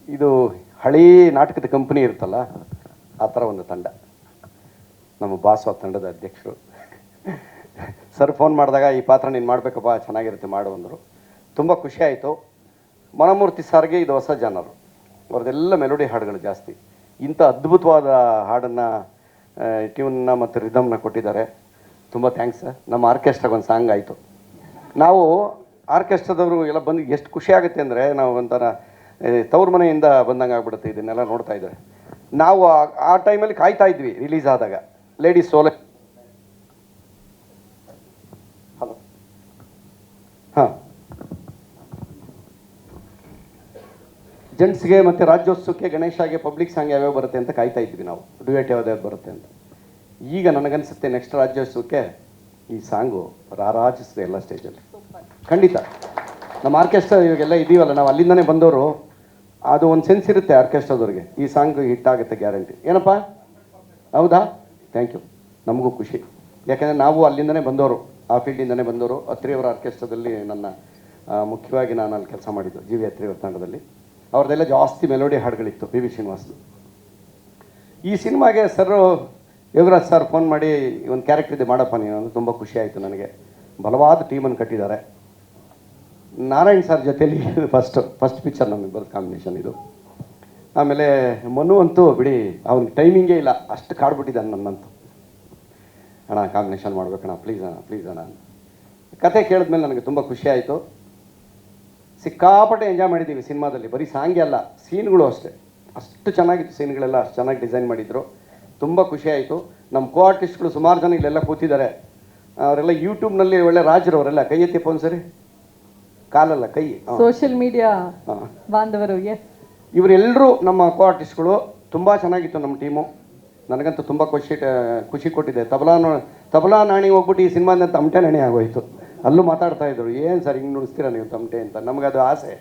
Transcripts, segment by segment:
ಇದು ಹಳೇ ನಾಟಕದ ಕಂಪನಿ ಇರುತ್ತಲ್ಲ ಆ ಥರ ಒಂದು ತಂಡ. ನಮ್ಮ ಬಾಸು ಆ ತಂಡದ ಅಧ್ಯಕ್ಷರು. ಸರ್ ಫೋನ್ ಮಾಡಿದಾಗ ಈ ಪಾತ್ರ ನೀನು ಮಾಡಬೇಕಪ್ಪ, ಚೆನ್ನಾಗಿರುತ್ತೆ ಮಾಡು ಅಂದರು. ತುಂಬ ಖುಷಿ ಆಯಿತು. ಮನಮೂರ್ತಿ ಸರ್ಗೆ ಇದು ಹೊಸ ಜಾನರು, ಅವ್ರದ್ದೆಲ್ಲ ಮೆಲೋಡಿ ಹಾಡುಗಳು ಜಾಸ್ತಿ. ಇಂಥ ಅದ್ಭುತವಾದ ಹಾಡನ್ನು, ಟ್ಯೂನ್ನ ಮತ್ತು ರಿದಮ್ನ ಕೊಟ್ಟಿದ್ದಾರೆ. ತುಂಬ ಥ್ಯಾಂಕ್ಸ್ ಸರ್. ನಮ್ಮ ಆರ್ಕೆಸ್ಟ್ರಾಗೆ ಒಂದು ಸಾಂಗ್ ಆಯಿತು. ನಾವು ಆರ್ಕೆಸ್ಟ್ರಾದವರು ಎಲ್ಲ ಬಂದು ಎಷ್ಟು ಖುಷಿ ಆಗುತ್ತೆ ಅಂದರೆ, ನಾವು ಒಂಥರ ತವ್ರ ಮನೆಯಿಂದ ಬಂದಂಗೆ ಆಗ್ಬಿಡುತ್ತೆ ಇದನ್ನೆಲ್ಲ ನೋಡ್ತಾ ಇದ್ದಾರೆ. ನಾವು ಆ ಟೈಮಲ್ಲಿ ಕಾಯ್ತಾ ಇದ್ವಿ ರಿಲೀಸ್ ಆದಾಗ. ಲೇಡೀಸ್ ಸೋಲೆ ಹಲೋ ಹಾಂ ಜೆಂಟ್ಸ್ಗೆ ಮತ್ತು ರಾಜ್ಯೋತ್ಸವಕ್ಕೆ, ಗಣೇಶಗೆ, ಪಬ್ಲಿಕ್ ಸಾಂಗ್ ಯಾವ್ಯಾವ ಬರುತ್ತೆ ಅಂತ ಕಾಯ್ತಾ ಇದ್ವಿ ನಾವು, ಡ್ಯುಯೆಟ್ ಯಾವ್ದು ಬರುತ್ತೆ ಅಂತ. ಈಗ ನನಗನ್ಸುತ್ತೆ ನೆಕ್ಸ್ಟ್ ರಾಜ್ಯೋತ್ಸವಕ್ಕೆ ಈ ಸಾಂಗು ರಾರಾಜಿಸಿದೆ ಎಲ್ಲ ಸ್ಟೇಜಲ್ಲಿ. ಖಂಡಿತ ನಮ್ಮ ಆರ್ಕೆಸ್ಟ್ರಾ ಇವಾಗೆಲ್ಲ ಇದೀವಲ್ಲ, ನಾವು ಅಲ್ಲಿಂದನೇ ಬಂದವರು, ಅದು ಒಂದು ಸೆನ್ಸ್ ಇರುತ್ತೆ ಆರ್ಕೆಸ್ಟ್ರಾದವ್ರಿಗೆ. ಈ ಸಾಂಗ್ ಹಿಟ್ ಆಗುತ್ತೆ ಗ್ಯಾರಂಟಿ. ಏನಪ್ಪ, ಹೌದಾ? Thank you. ನಮಗೂ ಖುಷಿ, ಯಾಕೆಂದರೆ ನಾವು ಅಲ್ಲಿಂದನೇ ಬಂದವರು, ಆ ಫೀಲ್ಡಿಂದನೇ ಬಂದವರು. ಅತ್ರಿಯವರ ಆರ್ಕೆಸ್ಟ್ರಾದಲ್ಲಿ ನನ್ನ ಮುಖ್ಯವಾಗಿ ನಾನು ಅಲ್ಲಿ ಕೆಲಸ ಮಾಡಿದ್ದು, ಜಿ ವಿ ಅತ್ರಿಯವರ ತಂಡದಲ್ಲಿ. ಅವ್ರದ್ದೆಲ್ಲ ಜಾಸ್ತಿ ಮೆಲೋಡಿ ಹಾಡುಗಳಿತ್ತು, ಪಿ ವಿ ಶ್ರೀನಿವಾಸ್ದು. ಈ ಸಿನಿಮಾಗೆ ಸರ್ ಯೋಗರಾಜ್ ಸರ್ ಫೋನ್ ಮಾಡಿ ಒಂದು ಕ್ಯಾರೆಕ್ಟರ್ ಇದೆ ಮಾಡಪ್ಪ ನೀನು ಅಂತ. ತುಂಬ ಖುಷಿ ಆಯಿತು ನನಗೆ. ಬಲವಾದ ಟೀಮನ್ನು ಕಟ್ಟಿದ್ದಾರೆ. ನಾರಾಯಣ್ ಸರ್ ಜೊತೆಲಿ ಫಸ್ಟ್ ಪಿಕ್ಚರ್ ನಮಗೆ ಬರೋದು ಕಾಂಬಿನೇಷನ್ ಇದು. ಆಮೇಲೆ ಮನು ಅಂತೂ ಬಿಡಿ, ಅವ್ನಿಗೆ ಟೈಮಿಂಗೇ ಇಲ್ಲ, ಅಷ್ಟು ಕಾಡ್ಬಿಟ್ಟಿದ್ದಾನೆ ನನ್ನಂತೂ. ಅಣ್ಣ ಕಾಂಬಿನೇಷನ್ ಮಾಡ್ಬೇಕಣ್ಣ, ಪ್ಲೀಸ್ ಅಣ್ಣ. ಕತೆ ಕೇಳಿದ್ಮೇಲೆ ನನಗೆ ತುಂಬ ಖುಷಿ ಆಯಿತು. ಸಿಕ್ಕಾಪಟ್ಟೆ ಎಂಜಾಯ್ ಮಾಡಿದ್ದೀವಿ ಸಿನಿಮಾದಲ್ಲಿ. ಬರೀ ಸಾಂಗೇ ಅಲ್ಲ, ಸೀನ್ಗಳು ಅಷ್ಟೇ ಅಷ್ಟು ಚೆನ್ನಾಗಿತ್ತು. ಸೀನ್ಗಳೆಲ್ಲ ಅಷ್ಟು ಚೆನ್ನಾಗಿ ಡಿಸೈನ್ ಮಾಡಿದ್ರು. ತುಂಬ ಖುಷಿ ಆಯಿತು. ನಮ್ಮ ಕೋ ಆರ್ಟಿಸ್ಟ್ಗಳು ಸುಮಾರು ಜನ ಇಲ್ಲೆಲ್ಲ ಕೂತಿದ್ದಾರೆ. ಅವರೆಲ್ಲ ಯೂಟ್ಯೂಬ್ನಲ್ಲಿ ಒಳ್ಳೆ ರಾಜರವರೆಲ್ಲ. ಕೈ ಎತ್ತಿಪ್ಪ ಒಂದ್ಸರಿ, ಕಾಲಲ್ಲ ಕೈ. ಸೋಷಿಯಲ್ ಮೀಡಿಯಾ ಬಾಂಧವರು, ಇವರೆಲ್ಲರೂ ನಮ್ಮ ಕೋ ಆರ್ಟಿಸ್ಟ್ಗಳು. ತುಂಬ ಚೆನ್ನಾಗಿತ್ತು ನಮ್ಮ ಟೀಮು. ನನಗಂತೂ ತುಂಬ ಖುಷಿ ಕೊಟ್ಟಿದೆ. ತಬಲಾ ನಾಣಿ ಹೋಗ್ಬಿಟ್ಟು ಈ ಸಿನಿಮಾದ ತಮಟೆ ನಾಣಿ ಆಗೋಯ್ತು. ಅಲ್ಲೂ ಮಾತಾಡ್ತಾ ಇದ್ರು, ಏನು ಸರ್ ಹಿಂಗೆ ನುಡಿಸ್ತೀರಾ ನೀವು ತಮಟೆ ಅಂತ. ನಮಗದು ಆಸೆ.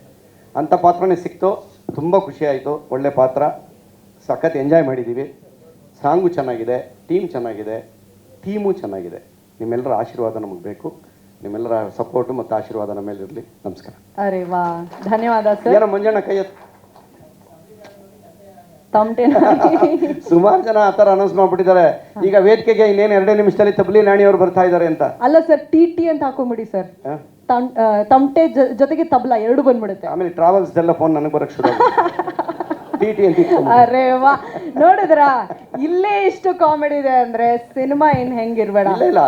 ಅಂಥ ಪಾತ್ರನೇ ಸಿಕ್ತು. ತುಂಬ ಖುಷಿ ಆಯಿತು. ಒಳ್ಳೆ ಪಾತ್ರ, ಸಖತ್ ಎಂಜಾಯ್ ಮಾಡಿದ್ದೀವಿ. ಸಾಂಗು ಚೆನ್ನಾಗಿದೆ, ಟೀಮ್ ಚೆನ್ನಾಗಿದೆ, ಥೀಮು ಚೆನ್ನಾಗಿದೆ. ನಿಮ್ಮೆಲ್ಲರ ಆಶೀರ್ವಾದ ನಮಗೆ ಬೇಕು. ನಿಮ್ಮೆಲ್ಲರ ಸಪೋರ್ಟು ಮತ್ತು ಆಶೀರ್ವಾದ ನಮ್ಮ ಮೇಲೆ ಇರಲಿ. ನಮಸ್ಕಾರ. ಅರೆ ವಾ, ಧನ್ಯವಾದ ಸರ್. ಏನೋ ಮಂಜಣ್ಣ ಕೈ ತಮಟೆ ಸುಮಾರು ಜನ ಆ ಥರ ಅನೌನ್ಸ್ ಮಾಡ್ಬಿಟ್ಟಿದ್ದಾರೆ. ಈಗ ವೇದಿಕೆಗೆ ಇನ್ನೇನು 2 ನಿಮಿಷದಲ್ಲಿ ತಬ್ಲಿ ನಾಣಿ ಅವರು ಬರ್ತಾ ಇದ್ದಾರೆ ಅಂತ. ಅಲ್ಲ ಸರ್, ಟಿ ಅಂತ ಹಾಕೊಂಬಿಡಿ ಸರ್. ತಮಟೆ ಜೊತೆಗೆ ತಬ್ಲಾ ಎರಡು ಬಂದ್ಬಿಡುತ್ತೆ. ಆಮೇಲೆ ಟ್ರಾವೆಲ್ಸ್ ಎಲ್ಲ ಫೋನ್ ನನಗೆ ಬರಕ್ಕೆ ಶುರು ಟಿ ಅಂತ. ಅರೆ ವಾ, ನೋಡಿದ್ರಾ ಇಲ್ಲೇ ಇಷ್ಟು ಕಾಮಿಡಿ ಇದೆ ಅಂದ್ರೆ ಸಿನಿಮಾ ಏನ್ ಹೆಂಗಿರ್ಬೇಡ. ಇಲ್ಲ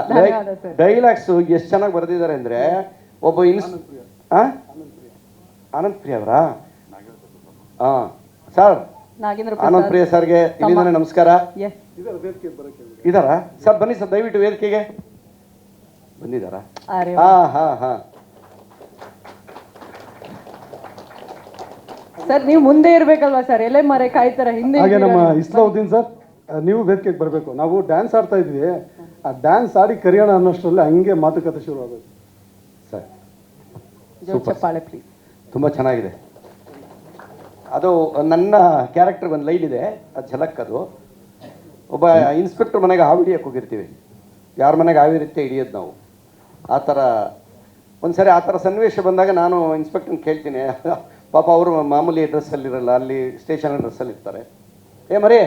ಡೈಲಾಗ್ಸ್ ಎಷ್ಟು ಚೆನ್ನಾಗಿ ಬರೆದಿದ್ದಾರೆ ಅಂದ್ರೆ, ಒಬ್ಬ ಆನಂದ್ ಪ್ರಿಯ ಅವರಾ? ಹಾಂ ಸರ್, ಆನಂದ್ ಪ್ರಿಯ ಸರ್ಗೆ ಇಲ್ಲಿಂದಾನೆ ನಮಸ್ಕಾರ. ಇದಾರಾ ಸರ್? ಬನ್ನಿ ಸರ್, ದಯವಿಟ್ಟು ವೇದಿಕೆಗೆ ಬಂದಿದ್ದಾರಾ? ಹಾಂ ಸರ್, ನೀವು ಮುಂದೆ ಇರ್ಬೇಕಲ್ವಾ ಸರ್, ಎಲೆ ಮರೆ ಕಾಯ್ತಾರ ಹಿಂದೆ. ಹಾಗೆ ನಮ್ಮ ಇಸ್ಲಾವುದ್ದೀನ್ ಸರ್, ನೀವು ವೇದಿಕೆಗೆ ಬರಬೇಕು. ನಾವು ಡ್ಯಾನ್ಸ್ ಆಡ್ತಾ ಇದ್ವಿ, ಆ ಡ್ಯಾನ್ಸ್ ಆಡಿ ಕರಿಯೋಣ ಅನ್ನೋಷ್ಟರಲ್ಲಿ ಹಂಗೆ ಮಾತುಕತೆ ಶುರು ಆಗೋದು ಸರ್. ಚಪ್ಪಾಳೆ ಪ್ಲೀಸ್. ತುಂಬ ಚೆನ್ನಾಗಿದೆ. ಅದು ನನ್ನ ಕ್ಯಾರೆಕ್ಟರ್ ಒಂದು ಲೈನ್ ಇದೆ, ಅದು ಝಲಕ್. ಅದು ಒಬ್ಬ ಇನ್ಸ್ಪೆಕ್ಟರ್ ಮನೆಗೆ ಹಾವು ಹಿಡಿಯೋಕೆ ಹೋಗಿರ್ತೀವಿ. ಯಾರ ಮನೆಗೆ ಹಾವಿರುತ್ತೆ ಹಿಡಿಯೋದು ನಾವು. ಆ ಥರ ಒಂದು ಸರಿ ಆ ಥರ ಸನ್ನಿವೇಶ ಬಂದಾಗ ನಾನು ಇನ್ಸ್ಪೆಕ್ಟರ್ನ ಕೇಳ್ತೀನಿ. ಪಾಪ ಅವರು ಮಾಮೂಲಿ ಡ್ರೆಸ್ಸಲ್ಲಿರಲ್ಲ, ಅಲ್ಲಿ ಸ್ಟೇಷನ್ ಡ್ರೆಸ್ಸಲ್ಲಿ ಇರ್ತಾರೆ. ಮರೇ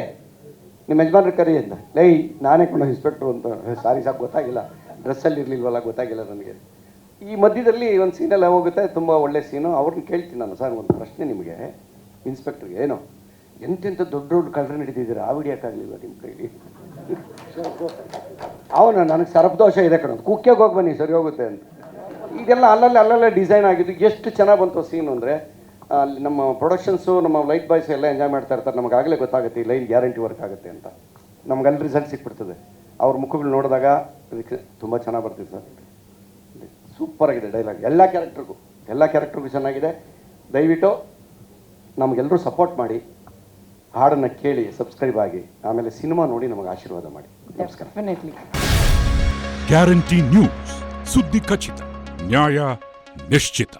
ನಿಮ್ಮ ಯಜಮಾನ್ರ ಕರಿ ಅಂತ. ಲೈ ನಾನೇ ಕೊಂಡು ಇನ್ಸ್ಪೆಕ್ಟ್ರು ಅಂತ. ಸಾರಿ ಸಾಕು, ಗೊತ್ತಾಗಿಲ್ಲ, ಡ್ರೆಸ್ಸಲ್ಲಿ ಇರಲಿಲ್ವಲ್ಲ, ಗೊತ್ತಾಗಿಲ್ಲ ನನಗೆ. ಈ ಮಧ್ಯದಲ್ಲಿ ಒಂದು ಸೀನೆಲ್ಲ ಹೋಗುತ್ತೆ, ತುಂಬ ಒಳ್ಳೆ ಸೀನು. ಅವ್ರನ್ನ ಕೇಳ್ತೀನಿ ನಾನು, ಸರ್ ಒಂದು ಪ್ರಶ್ನೆ ನಿಮಗೆ, ಇನ್ಸ್ಪೆಕ್ಟ್ರಿಗೆ, ಏನೋ ಎಂತೆಂಥ ದೊಡ್ಡ ಕಳ್ಳರನ್ನ ಹಿಡಿದಿದ್ದೀರಾ, ಆ ಹಿಡಿಯೋಕ್ಕಾಗಲಿಲ್ಲ ನಿಮ್ಮ ಕೈಲಿ? ಅವನು ನನಗೆ ಸರಪದೋಷ ಇದೆ ಕಣ, ಕುಕ್ಕೆಗೆ ಹೋಗಿ ಬನ್ನಿ ಸರಿ ಹೋಗುತ್ತೆ ಅಂತ. ಇದೆಲ್ಲ ಅಲ್ಲಲ್ಲೇ ಡಿಸೈನ್ ಆಗಿದ್ದು. ಎಷ್ಟು ಚೆನ್ನಾಗಿ ಬಂತು ಸೀನು ಅಂದರೆ, ಅಲ್ಲಿ ನಮ್ಮ ಪ್ರೊಡಕ್ಷನ್ಸು, ನಮ್ಮ ಲೈಟ್ ಬಾಯ್ಸ್ ಎಲ್ಲ ಎಂಜಾಯ್ ಮಾಡ್ತಾ ಇರ್ತಾರೆ. ನಮಗಾಗಲೇ ಗೊತ್ತಾಗುತ್ತೆ ಈ ಲೈನ್ ಗ್ಯಾರಂಟಿ ವರ್ಕ್ ಆಗುತ್ತೆ ಅಂತ. ನಮಗಲ್ಲಿ ರಿಸಲ್ಟ್ ಸಿಕ್ಬಿಡ್ತದೆ. ಅವ್ರ ಮುಖಗಳು ನೋಡಿದಾಗ ಅದಕ್ಕೆ ತುಂಬ ಚೆನ್ನಾಗಿ ಬರ್ತೀವಿ ಸರ್. ಸೂಪರಾಗಿದೆ ಡೈಲಾಗ್. ಎಲ್ಲ ಕ್ಯಾರೆಕ್ಟ್ರಿಗೂ ಚೆನ್ನಾಗಿದೆ. ದಯವಿಟ್ಟು ನಮಗೆಲ್ಲರೂ ಸಪೋರ್ಟ್ ಮಾಡಿ, ಹಾಡನ್ನು ಕೇಳಿ, ಸಬ್ಸ್ಕ್ರೈಬ್ ಆಗಿ, ಆಮೇಲೆ ಸಿನಿಮಾ ನೋಡಿ ನಮಗೆ ಆಶೀರ್ವಾದ ಮಾಡಿ. ನಮಸ್ಕಾರ. ಗ್ಯಾರಂಟಿ ನ್ಯೂಸ್, ಸುದ್ದಿ ಖಚಿತ, ನ್ಯಾಯ ನಿಶ್ಚಿತ.